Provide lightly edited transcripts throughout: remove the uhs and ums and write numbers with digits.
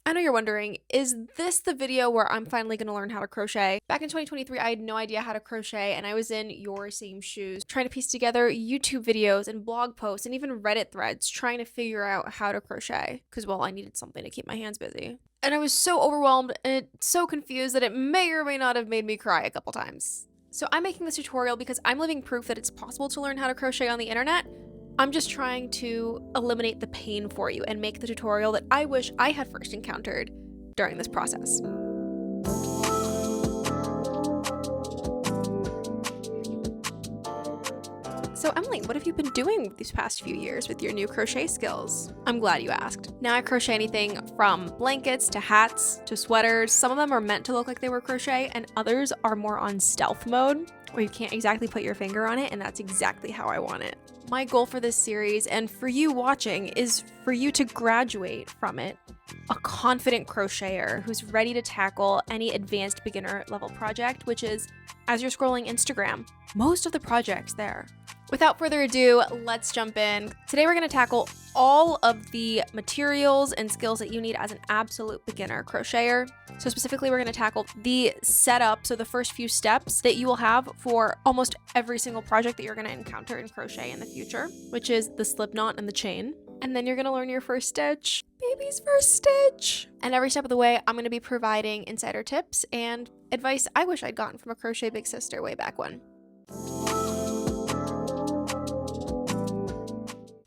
I know you're wondering, is this the video where I'm finally going to learn how to crochet? Back in 2023, I had no idea how to crochet, and I was in your same shoes, trying to piece together YouTube videos and blog posts and even Reddit threads, trying to figure out how to crochet, because, well, I needed something to keep my hands busy. And I was so overwhelmed and so confused that it may or may not have made me cry a couple times. So I'm making this tutorial because I'm living proof that it's possible to learn how to crochet on the internet. I'm just trying to eliminate the pain for you and make the tutorial that I wish I had first encountered during this process. So Emily, what have you been doing these past few years with your new crochet skills? I'm glad you asked. Now I crochet anything from blankets to hats to sweaters. Some of them are meant to look like they were crochet and others are more on stealth mode where you can't exactly put your finger on it, and that's exactly how I want it. My goal for this series and for you watching is for you to graduate from it a confident crocheter who's ready to tackle any advanced beginner level project, which is, as you're scrolling Instagram, most of the projects there. Without further ado, let's jump in. Today we're going to tackle all of the materials and skills that you need as an absolute beginner crocheter. So specifically, we're going to tackle the setup, so the first few steps that you will have for almost every single project that you're going to encounter in crochet in the future, which is the slip knot and the chain. And then you're going to learn your first stitch, baby's first stitch. And every step of the way, I'm going to be providing insider tips and advice I wish I'd gotten from a crochet big sister way back when.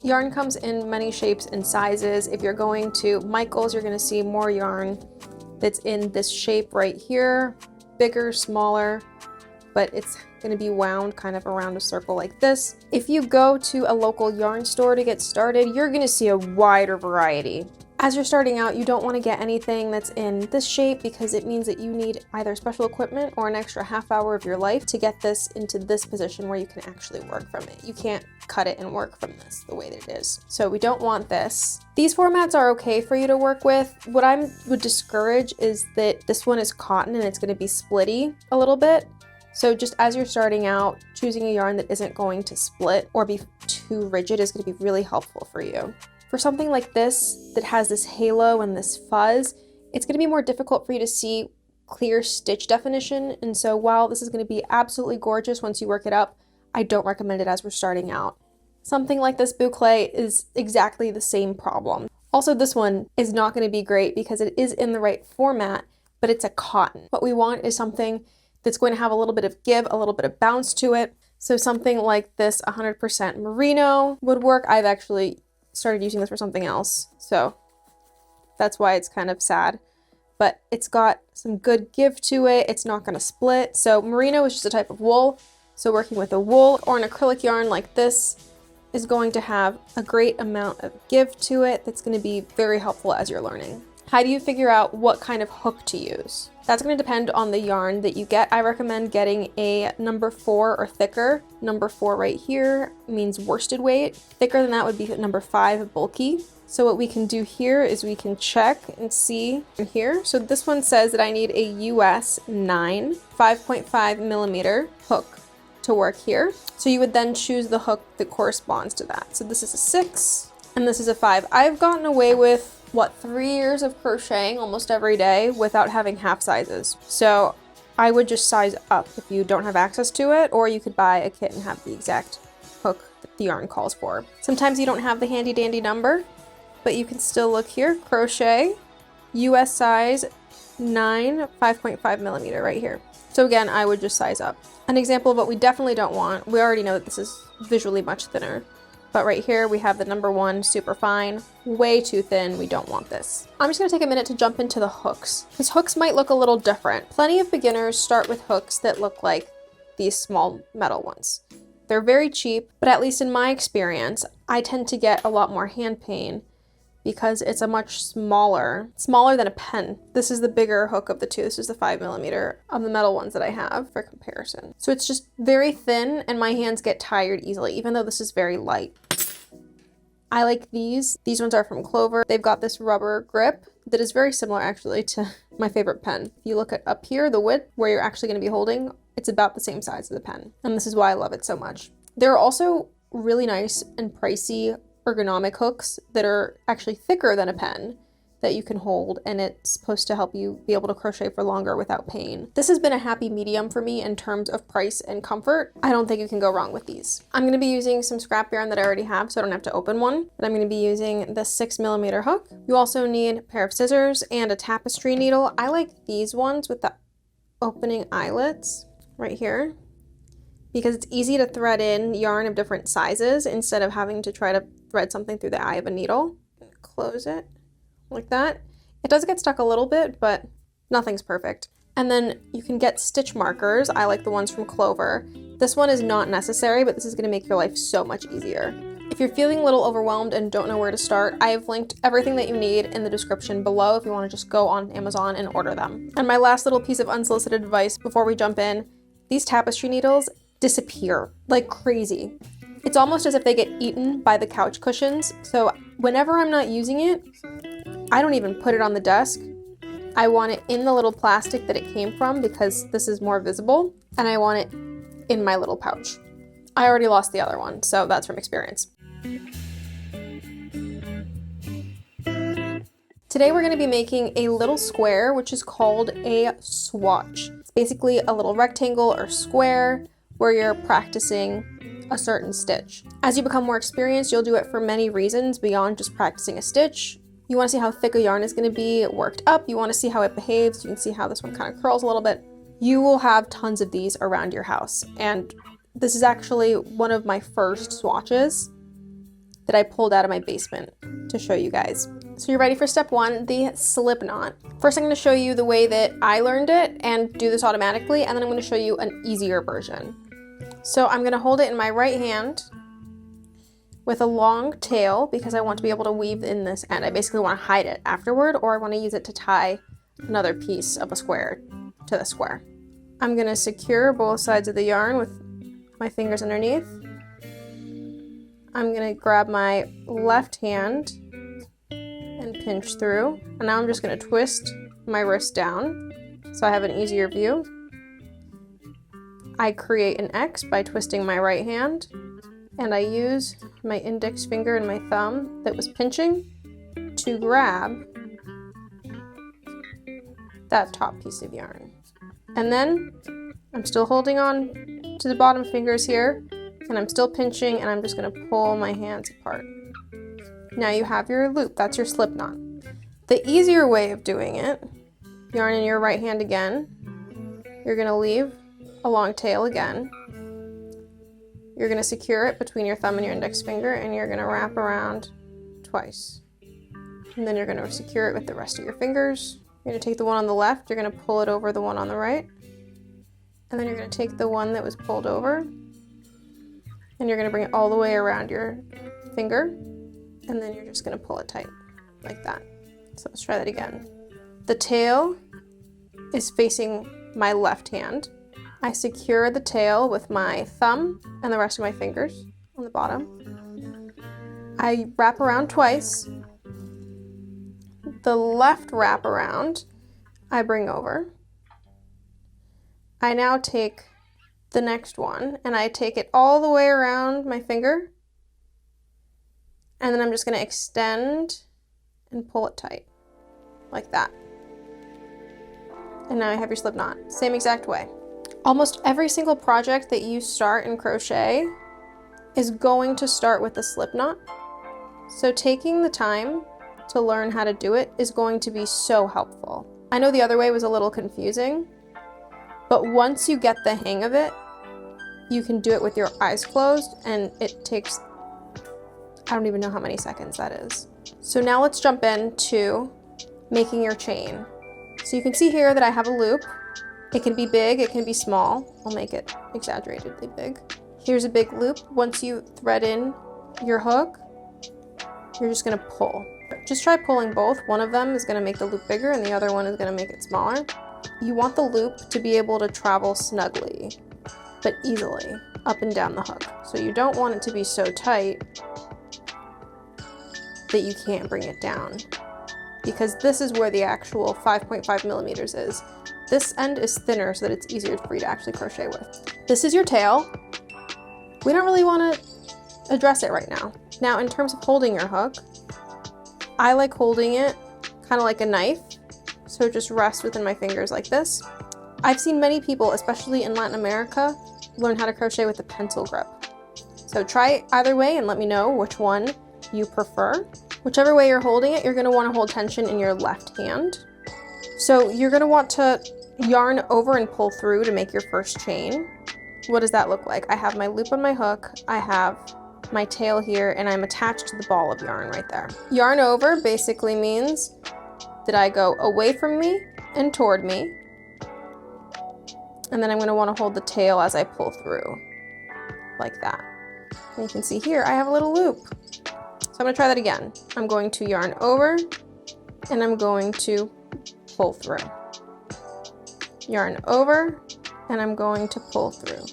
Yarn comes in many shapes and sizes. If you're going to Michael's, you're going to see more yarn that's in this shape right here, bigger, smaller, but it's going to be wound kind of around a circle like this. If you go to a local yarn store to get started, you're going to see a wider variety. As you're starting out, you don't want to get anything that's in this shape because it means that you need either special equipment or an extra half hour of your life to get this into this position where you can actually work from it. You can't cut it and work from this the way that it is. So we don't want this. These formats are okay for you to work with. What I would discourage is that this one is cotton and it's going to be splitty a little bit. So just as you're starting out, choosing a yarn that isn't going to split or be too rigid is going to be really helpful for you. For something like this that has this halo and this fuzz, it's going to be more difficult for you to see clear stitch definition. And so while this is going to be absolutely gorgeous once you work it up, I don't recommend it as we're starting out. Something like this boucle is exactly the same problem. Also, this one is not going to be great because it is in the right format, but it's a cotton. What we want is something that's going to have a little bit of give, a little bit of bounce to it. So something like this 100% merino would work. I've actually started using this for something else, so that's why it's kind of sad, but it's got some good give to it. It's not going to split. So merino is just a type of wool, so working with a wool or an acrylic yarn like this is going to have a great amount of give to it that's going to be very helpful as you're learning. How do you figure out what kind of hook to use? That's going to depend on the yarn that you get. I recommend getting a number 4 or thicker. Number 4 right here means worsted weight. Thicker than that would be number 5, bulky. So what we can do here is we can check and see in here. So this one says that I need a US 9, 5.5 millimeter hook to work here. So you would then choose the hook that corresponds to that. So this is a 6 and this is a 5. I've gotten away with 3 years of crocheting almost every day without having half sizes. So I would just size up if you don't have access to it, or you could buy a kit and have the exact hook that the yarn calls for. Sometimes you don't have the handy dandy number, but you can still look here, crochet, US size 9, 5.5 millimeter right here. So again, I would just size up. An example of what we definitely don't want, we already know that this is visually much thinner. But right here we have the number 1, super fine, way too thin, we don't want this. I'm just gonna take a minute to jump into the hooks. These hooks might look a little different. Plenty of beginners start with hooks that look like these small metal ones. They're very cheap, but at least in my experience, I tend to get a lot more hand pain because it's a much smaller than a pen. This is the bigger hook of the two. This is the 5 millimeter of the metal ones that I have for comparison. So it's just very thin and my hands get tired easily, even though this is very light. I like these. These ones are from Clover. They've got this rubber grip that is very similar actually to my favorite pen. If you look at up here, the width where you're actually going to be holding, it's about the same size as the pen. And this is why I love it so much. There are also really nice and pricey ergonomic hooks that are actually thicker than a pen that you can hold, and it's supposed to help you be able to crochet for longer without pain. This has been a happy medium for me in terms of price and comfort. I don't think you can go wrong with these. I'm going to be using some scrap yarn that I already have, so I don't have to open one, but I'm going to be using the 6mm hook. You also need a pair of scissors and a tapestry needle. I like these ones with the opening eyelets right here, because it's easy to thread in yarn of different sizes instead of having to try to thread something through the eye of a needle. Close it like that. It does get stuck a little bit, but nothing's perfect. And then you can get stitch markers. I like the ones from Clover. This one is not necessary, but this is going to make your life so much easier. If you're feeling a little overwhelmed and don't know where to start, I have linked everything that you need in the description below if you want to just go on Amazon and order them. And my last little piece of unsolicited advice before we jump in, these tapestry needles disappear like crazy. It's almost as if they get eaten by the couch cushions. So whenever I'm not using it, I don't even put it on the desk. I want it in the little plastic that it came from because this is more visible, and I want it in my little pouch. I already lost the other one, so that's from experience. Today we're going to be making a little square, which is called a swatch. It's basically a little rectangle or square where you're practicing a certain stitch. As you become more experienced, you'll do it for many reasons beyond just practicing a stitch. You want to see how thick a yarn is going to be worked up. You want to see how it behaves. You can see how this one kind of curls a little bit. You will have tons of these around your house. And this is actually one of my first swatches that I pulled out of my basement to show you guys. So you're ready for step one, the Slipknot. First, I'm going to show you the way that I learned it and do this automatically, and then I'm going to show you an easier version. So I'm going to hold it in my right hand with a long tail because I want to be able to weave in this end. I basically want to hide it afterward, or I want to use it to tie another piece of a square to the square. I'm going to secure both sides of the yarn with my fingers underneath. I'm going to grab my left hand and pinch through, and now I'm just going to twist my wrist down so I have an easier view. I create an X by twisting my right hand, and I use my index finger and my thumb that was pinching to grab that top piece of yarn. And then I'm still holding on to the bottom fingers here, and I'm still pinching, and I'm just going to pull my hands apart. Now you have your loop. That's your slip knot. The easier way of doing it, yarn in your right hand again. You're going to leave a long tail again. You're going to secure it between your thumb and your index finger, and you're going to wrap around twice. And then you're going to secure it with the rest of your fingers. You're going to take the one on the left, you're going to pull it over the one on the right, and then you're going to take the one that was pulled over, and you're going to bring it all the way around your finger, and then you're just going to pull it tight, like that. So let's try that again. The tail is facing my left hand. I secure the tail with my thumb and the rest of my fingers on the bottom. I wrap around twice. The left wrap around, I bring over. I now take the next one and I take it all the way around my finger. And then I'm just going to extend and pull it tight, like that. And now you have your slip knot. Same exact way. Almost every single project that you start in crochet is going to start with a slip knot. So taking the time to learn how to do it is going to be so helpful. I know the other way was a little confusing, but once you get the hang of it, you can do it with your eyes closed, and it takes, I don't even know how many seconds that is. So now let's jump into making your chain. So you can see here that I have a loop. It can be big, it can be small. I'll make it exaggeratedly big. Here's a big loop. Once you thread in your hook, you're just gonna pull. Just try pulling both. One of them is gonna make the loop bigger and the other one is gonna make it smaller. You want the loop to be able to travel snugly, but easily, up and down the hook. So you don't want it to be so tight that you can't bring it down, because this is where the actual 5.5 millimeters is. This end is thinner so that it's easier for you to actually crochet with. This is your tail. We don't really want to address it right now. Now, in terms of holding your hook, I like holding it kind of like a knife. So it just rests within my fingers like this. I've seen many people, especially in Latin America, learn how to crochet with a pencil grip. So try either way and let me know which one you prefer. Whichever way you're holding it, you're going to want to hold tension in your left hand. So you're going to want to yarn over and pull through to make your first chain. What does that look like? I have my loop on my hook, I have my tail here, and I'm attached to the ball of yarn right there. Yarn over basically means that I go away from me and toward me, and then I'm going to want to hold the tail as I pull through, like that. And you can see here I have a little loop. So I'm going to try that again. I'm going to yarn over, and I'm going to pull through. Yarn over, and I'm going to pull through.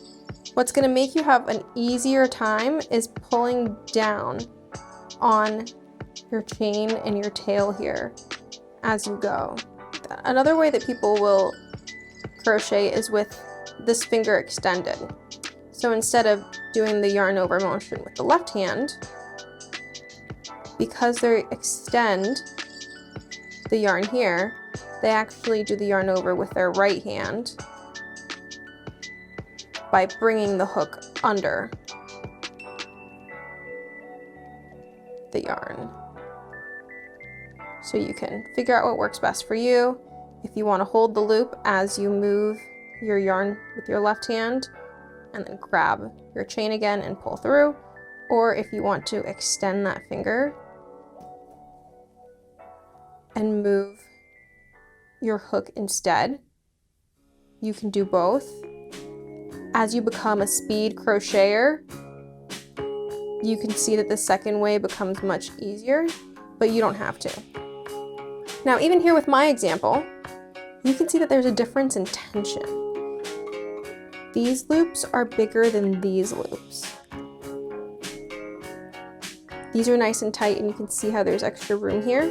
What's going to make you have an easier time is pulling down on your chain and your tail here as you go. Another way that people will crochet is with this finger extended. So instead of doing the yarn over motion with the left hand, because they extend the yarn here, they actually do the yarn over with their right hand by bringing the hook under the yarn. So you can figure out what works best for you. If you want to hold the loop as you move your yarn with your left hand and then grab your chain again and pull through, or if you want to extend that finger and move your hook instead, you can do both. As you become a speed crocheter, you can see that the second way becomes much easier, but you don't have to. Now, even here with my example, you can see that there's a difference in tension. These loops are bigger than these loops. These are nice and tight, and you can see how there's extra room here.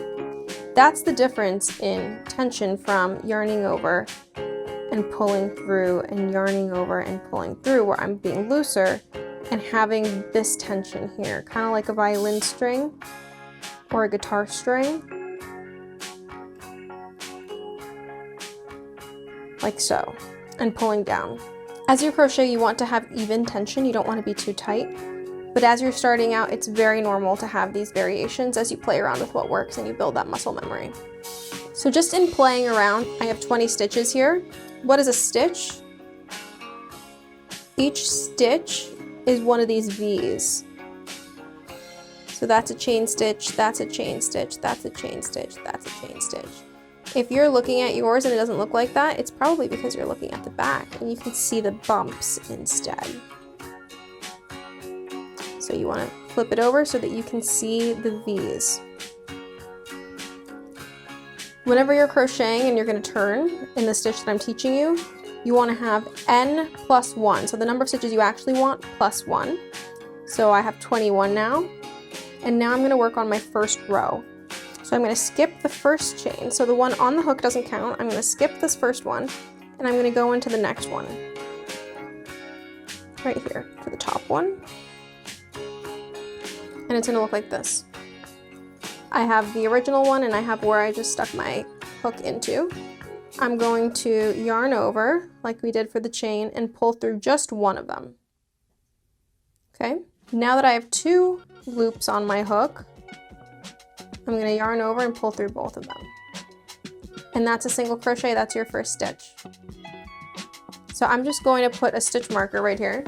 That's the difference in tension from yarning over and pulling through and yarning over and pulling through, where I'm being looser and having this tension here, kind of like a violin string or a guitar string, like so, and pulling down. As you crochet, you want to have even tension. You don't want to be too tight. But as you're starting out, it's very normal to have these variations as you play around with what works and you build that muscle memory. So just in playing around, I have 20 stitches here. What is a stitch? Each stitch is one of these V's. So that's a chain stitch, that's a chain stitch, that's a chain stitch, that's a chain stitch. If you're looking at yours and it doesn't look like that, it's probably because you're looking at the back and you can see the bumps instead. So you want to flip it over so that you can see the V's. Whenever you're crocheting and you're going to turn in the stitch that I'm teaching you, you want to have n plus 1. So the number of stitches you actually want plus 1. So I have 21 now. And now I'm going to work on my first row. So I'm going to skip the first chain. So the one on the hook doesn't count. I'm going to skip this first one and I'm going to go into the next one. Right here to the top one. And it's going to look like this. I have the original one and I have where I just stuck my hook into. I'm going to yarn over like we did for the chain and pull through just one of them. Okay, now that I have 2 loops on my hook, I'm going to yarn over and pull through both of them. And that's a single crochet, that's your first stitch. So I'm just going to put a stitch marker right here.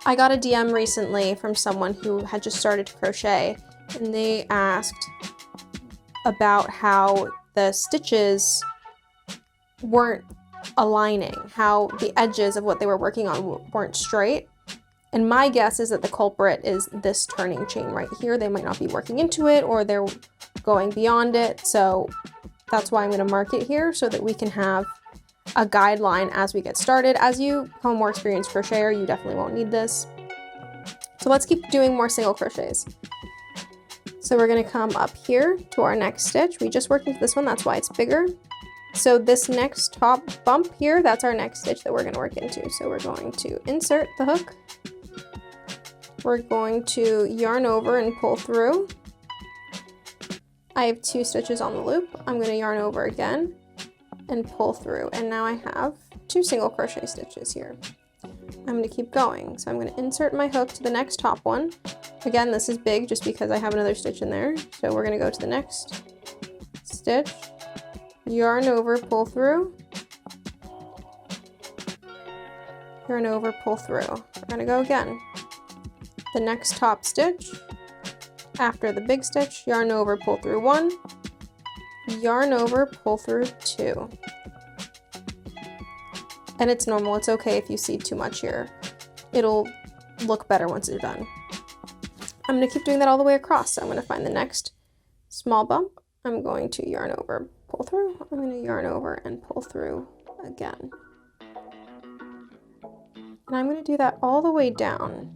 I got a DM recently from someone who had just started to crochet, and they asked about how the stitches weren't aligning, how the edges of what they were working on weren't straight. And my guess is that the culprit is this turning chain right here. They might not be working into it or they're going beyond it. So that's why I'm going to mark it here so that we can have a guideline as we get started. As you become a more experienced crocheter, you definitely won't need this. So let's keep doing more single crochets. So we're going to come up here to our next stitch. We just worked into this one, that's why it's bigger. So this next top bump here, that's our next stitch that we're going to work into. So we're going to insert the hook. We're going to yarn over and pull through. I have 2 stitches on the loop. I'm going to yarn over again and pull through, and now I have 2 single crochet stitches here. I'm going to keep going. So I'm going to insert my hook to the next top one. Again, this is big just because I have another stitch in there. So we're going to go to the next stitch, yarn over, pull through, yarn over, pull through. We're going to go again. The next top stitch, after the big stitch, yarn over, pull through 1, yarn over, pull through 2. And it's normal, it's okay if you see too much here. It'll look better once you're done. I'm going to keep doing that all the way across. So I'm going to find the next small bump. I'm going to yarn over, pull through. I'm going to yarn over and pull through again. And I'm going to do that all the way down.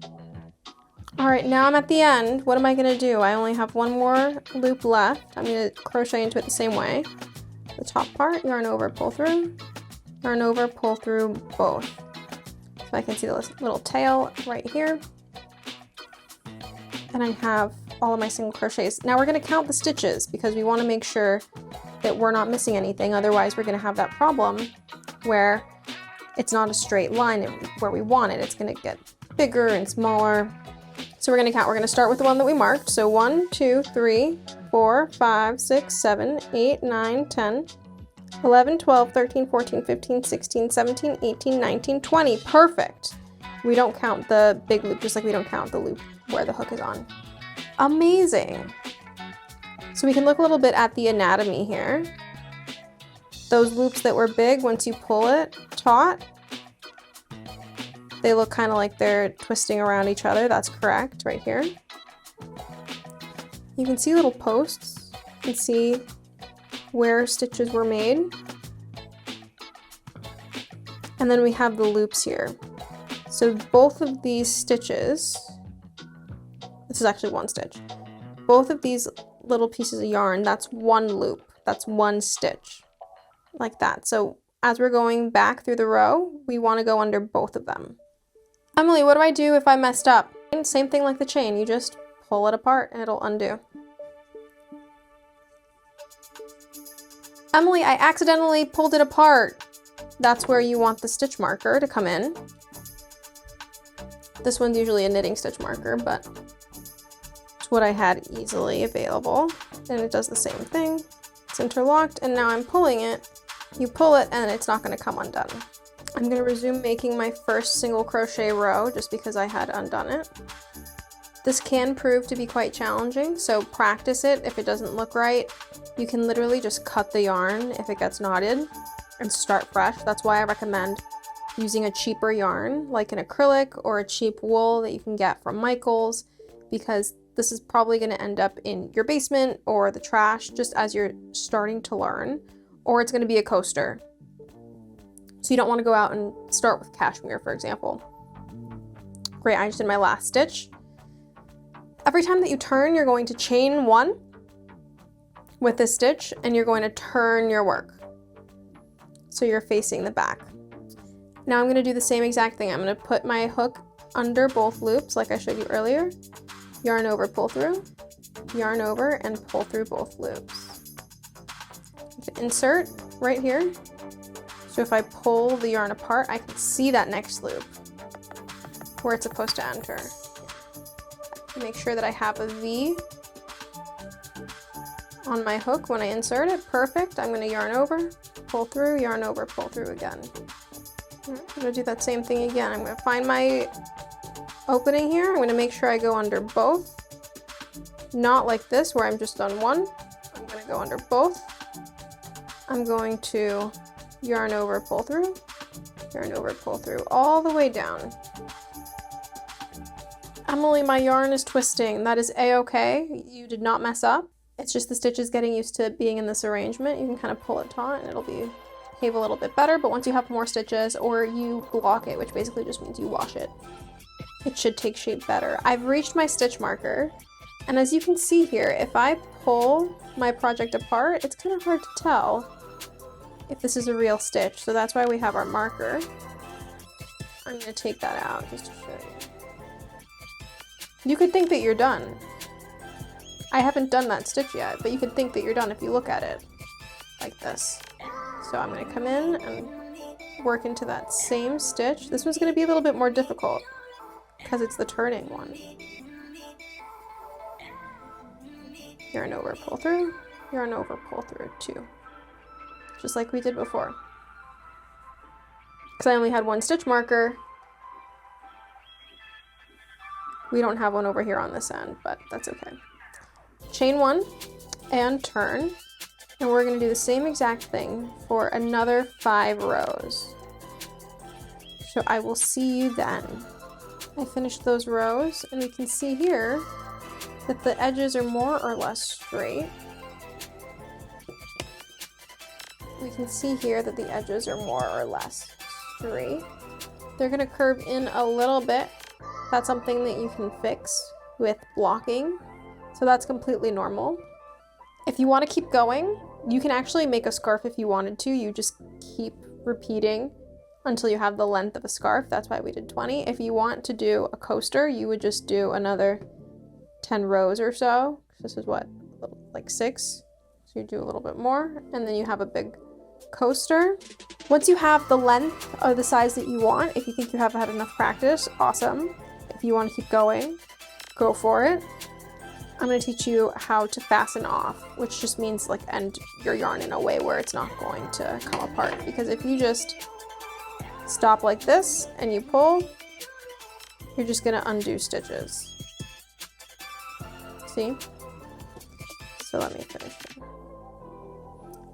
All right, now I'm at the end. What am I going to do? I only have 1 more loop left. I'm going to crochet into it the same way. The top part, yarn over, pull through, yarn over, pull through both. So I can see the little tail right here. And I have all of my single crochets. Now we're going to count the stitches because we want to make sure that we're not missing anything. Otherwise, we're going to have that problem where it's not a straight line where we want it. It's going to get bigger and smaller. So we're going to count. We're going to start with the one that we marked. So 1, 2, 3, 4, 5, 6, 7, 8, 9, 10, 11, 12, 13, 14, 15, 16, 17, 18, 19, 20. Perfect. We don't count the big loop just like we don't count the loop where the hook is on. Amazing. So we can look a little bit at the anatomy here. Those loops that were big, once you pull it taut, they look kind of like they're twisting around each other. That's correct, right here. You can see little posts. You can see where stitches were made. And then we have the loops here. So both of these stitches, this is actually 1 stitch. Both of these little pieces of yarn, that's 1 loop. That's 1 stitch, like that. So as we're going back through the row, we want to go under both of them. Emily, what do I do if I messed up? Same thing like the chain, you just pull it apart and it'll undo. Emily, I accidentally pulled it apart. That's where you want the stitch marker to come in. This one's usually a knitting stitch marker, but it's what I had easily available. And it does the same thing. It's interlocked, and now I'm pulling it. You pull it and it's not going to come undone. I'm going to resume making my first single crochet row just because I had undone it. This can prove to be quite challenging, so practice it. If it doesn't look right, you can literally just cut the yarn if it gets knotted and start fresh. That's why I recommend using a cheaper yarn like an acrylic or a cheap wool that you can get from Michaels, because this is probably going to end up in your basement or the trash just as you're starting to learn, or it's going to be a coaster. So you don't want to go out and start with cashmere, for example. Great, I just did my last stitch. Every time that you turn, you're going to chain 1 with this stitch and you're going to turn your work. So you're facing the back. Now I'm going to do the same exact thing. I'm going to put my hook under both loops like I showed you earlier. Yarn over, pull through, yarn over, and pull through both loops. Insert right here. So if I pull the yarn apart, I can see that next loop where it's supposed to enter. Make sure that I have a V on my hook when I insert it. Perfect. I'm going to yarn over, pull through, yarn over, pull through again. I'm going to do that same thing again. I'm going to find my opening here. I'm going to make sure I go under both. Not like this where I'm just on one. I'm going to go under both. I'm going to yarn over, pull through, yarn over, pull through, all the way down. Emily, my yarn is twisting. That is a-okay. You did not mess up. It's just the stitches getting used to being in this arrangement. You can kind of pull it taut and it'll behave a little bit better, but once you have more stitches or you block it, which basically just means you wash it, it should take shape better. I've reached my stitch marker, and as you can see here, if I pull my project apart, it's kind of hard to tell if this is a real stitch, so that's why we have our marker. I'm going to take that out just to show you. You could think that you're done, I haven't done that stitch yet, but you could think that you're done if you look at it like this. So I'm going to come in and work into that same stitch. This one's going to be a little bit more difficult because it's the turning one. Yarn over, pull through, yarn over, pull through, 2. Just like we did before. Because I only had one stitch marker. We don't have one over here on this end, but that's okay. Chain 1 and turn. And we're going to do the same exact thing for another 5 rows. So I will see you then. I finished those rows, and we can see here that the edges are more or less straight. We can see here that the edges are more or less straight. They're going to curve in a little bit. That's something that you can fix with blocking. So that's completely normal. If you want to keep going, you can actually make a scarf if you wanted to. You just keep repeating until you have the length of a scarf. That's why we did 20. If you want to do a coaster, you would just do another 10 rows or so. This is what, like 6. So you do a little bit more, and then you have a big coaster. Once you have the length or the size that you want, if you think you have had enough practice, awesome. If you want to keep going, go for it. I'm going to teach you how to fasten off, which just means like end your yarn in a way where it's not going to come apart. Because if you just stop like this and you pull, you're just going to undo stitches. See? So let me finish it.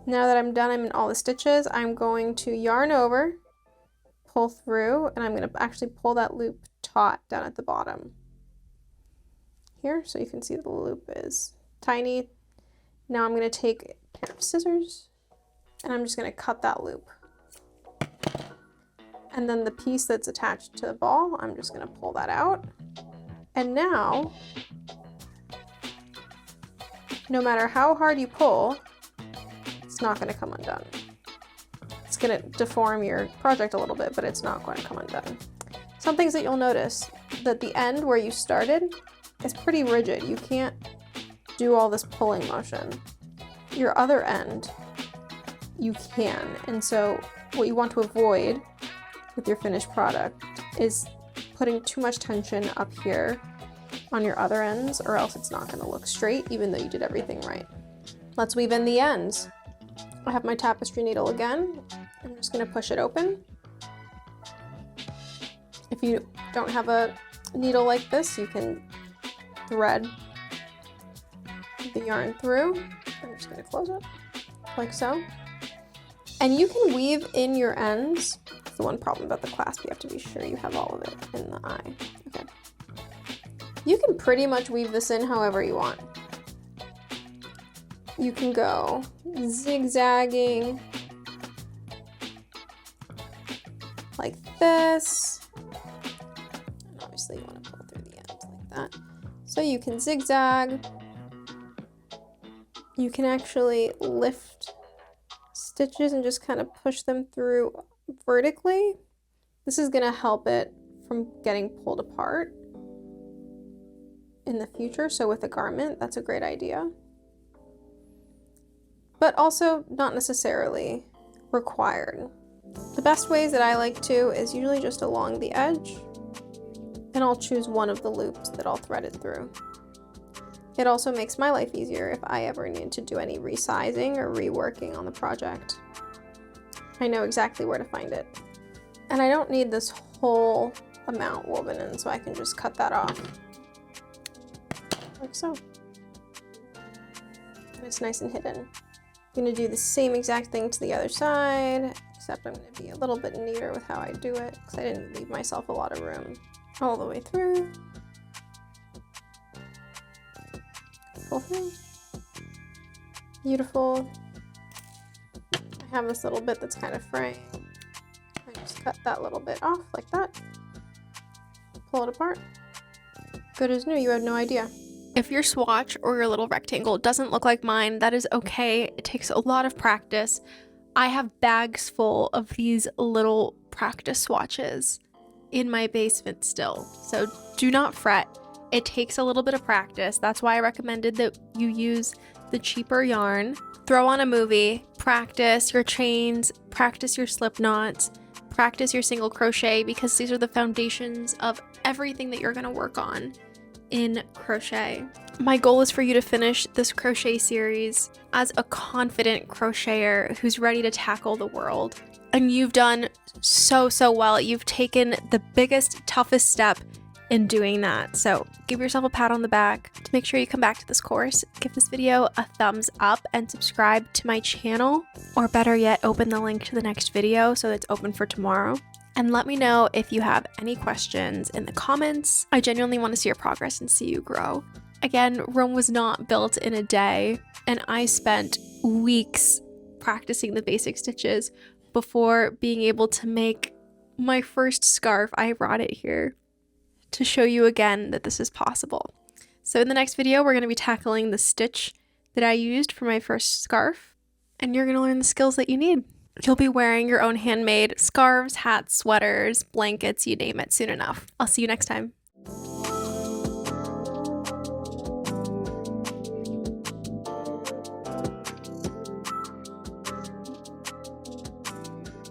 Now that I'm done, I'm in all the stitches, I'm going to yarn over, pull through, and I'm going to actually pull that loop taut down at the bottom here, so you can see the loop is tiny. Now I'm going to take a pair of scissors and I'm just going to cut that loop. And then the piece that's attached to the ball, I'm just going to pull that out. And now, no matter how hard you pull, it's not going to come undone. It's going to deform your project a little bit, but it's not going to come undone. Some things that you'll notice, that the end where you started, it's pretty rigid. You can't do all this pulling motion. Your other end, you can. And so what you want to avoid with your finished product is putting too much tension up here on your other ends, or else it's not going to look straight even though you did everything right. Let's weave in the ends. I have my tapestry needle again. I'm just going to push it open. If you don't have a needle like this, you can thread the yarn through. I'm just going to close it like so. And you can weave in your ends. That's the one problem about the clasp. You have to be sure you have all of it in the eye. Okay. You can pretty much weave this in however you want. You can go zigzagging like this. And obviously you want to pull through the ends like that. So you can zigzag. You can actually lift stitches and just kind of push them through vertically. This is going to help it from getting pulled apart in the future. So with a garment, that's a great idea. But also not necessarily required. The best ways that I like to is usually just along the edge, and I'll choose one of the loops that I'll thread it through. It also makes my life easier if I ever need to do any resizing or reworking on the project. I know exactly where to find it. And I don't need this whole amount woven in, so I can just cut that off. Like so. And it's nice and hidden. I'm going to do the same exact thing to the other side, except I'm going to be a little bit neater with how I do it, because I didn't leave myself a lot of room all the way through. Pull through. Beautiful. I have this little bit that's kind of fraying. I just cut that little bit off like that. Pull it apart. Good as new, you had no idea. If your swatch or your little rectangle doesn't look like mine, that is okay. It takes a lot of practice. I have bags full of these little practice swatches in my basement still, so do not fret. It takes a little bit of practice. That's why I recommended that you use the cheaper yarn. Throw on a movie, practice your chains, practice your slip knots, practice your single crochet, because these are the foundations of everything that you're going to work on in crochet. My goal is for you to finish this crochet series as a confident crocheter who's ready to tackle the world. And you've done so well. You've taken the biggest, toughest step in doing that. So give yourself a pat on the back. To make sure you come back to this course, give this video a thumbs up and subscribe to my channel, or better yet, open the link to the next video so it's open for tomorrow. And let me know if you have any questions in the comments. I genuinely want to see your progress and see you grow. Again, Rome was not built in a day, and I spent weeks practicing the basic stitches before being able to make my first scarf. I brought it here to show you again that this is possible. So in the next video, we're going to be tackling the stitch that I used for my first scarf, and you're going to learn the skills that you need. You'll be wearing your own handmade scarves, hats, sweaters, blankets, you name it, soon enough. I'll see you next time.